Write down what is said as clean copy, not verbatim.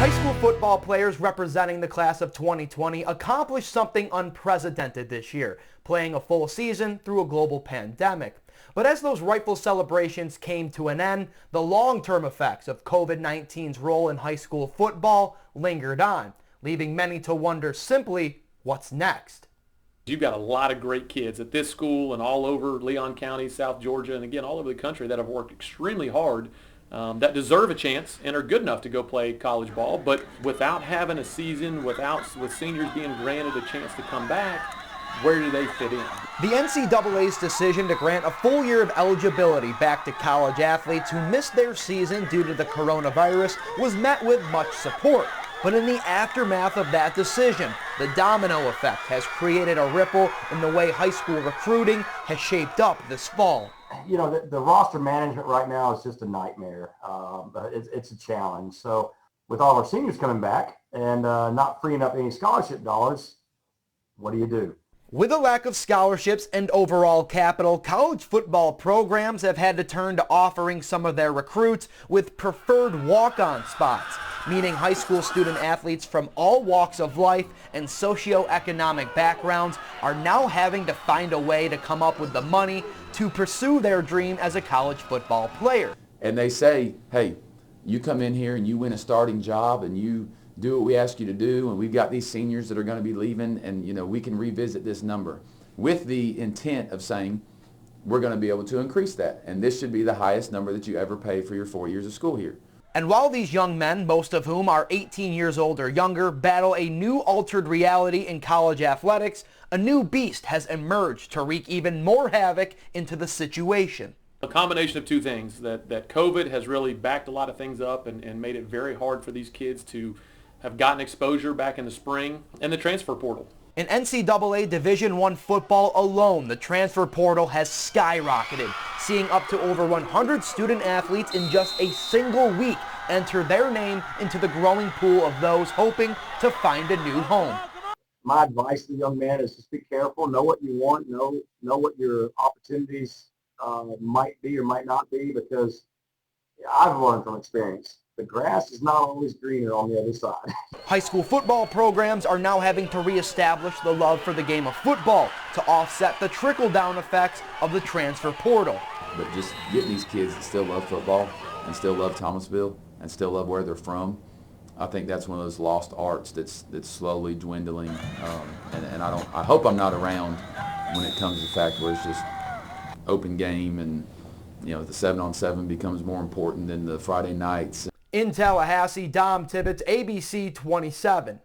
High school football players representing the class of 2020 accomplished something unprecedented this year, playing a full season through a global pandemic. But as those rightful celebrations came to an end, the long-term effects of COVID-19's role in high school football lingered on, leaving many to wonder simply, what's next? You've got a lot of great kids at this school and all over Leon County, South Georgia, and again, all over the country that have worked extremely hard, that deserve a chance and are good enough to go play college ball, but without having a season, with seniors being granted a chance to come back, where do they fit in? The NCAA's decision to grant a full year of eligibility back to college athletes who missed their season due to the coronavirus was met with much support. But in the aftermath of that decision, the domino effect has created a ripple in the way high school recruiting has shaped up this fall. You know, the roster management right now is just a nightmare. It's a challenge. So with all our seniors coming back and not freeing up any scholarship dollars, what do you do? With a lack of scholarships and overall capital, college football programs have had to turn to offering some of their recruits with preferred walk-on spots, meaning high school student athletes from all walks of life and socioeconomic backgrounds are now having to find a way to come up with the money to pursue their dream as a college football player. And they say, hey, you come in here and you win a starting job and you do what we ask you to do, and we've got these seniors that are going to be leaving, and you know, we can revisit this number with the intent of saying we're going to be able to increase that, and this should be the highest number that you ever pay for your 4 years of school here. And while these young men, most of whom are 18 years old or younger, battle a new altered reality in college athletics, a new beast has emerged to wreak even more havoc into the situation. A combination of two things, that COVID has really backed a lot of things up and made it very hard for these kids to have gotten exposure back in the spring, and the transfer portal. In NCAA Division I football alone, the transfer portal has skyrocketed, seeing up to over 100 student athletes in just a single week enter their name into the growing pool of those hoping to find a new home. My advice to the young man is just be careful, know what you want, know what your opportunities might be or might not be, because I've learned from experience. The grass is not always greener on the other side. High school football programs are now having to reestablish the love for the game of football to offset the trickle-down effects of the transfer portal. But just getting these kids that still love football and still love Thomasville and still love where they're from, I think that's one of those lost arts that's slowly dwindling. And I hope I'm not around when it comes to the fact where it's just open game and, you know, the 7-on-7 becomes more important than the Friday nights. In Tallahassee, Dom Tibbetts, ABC 27.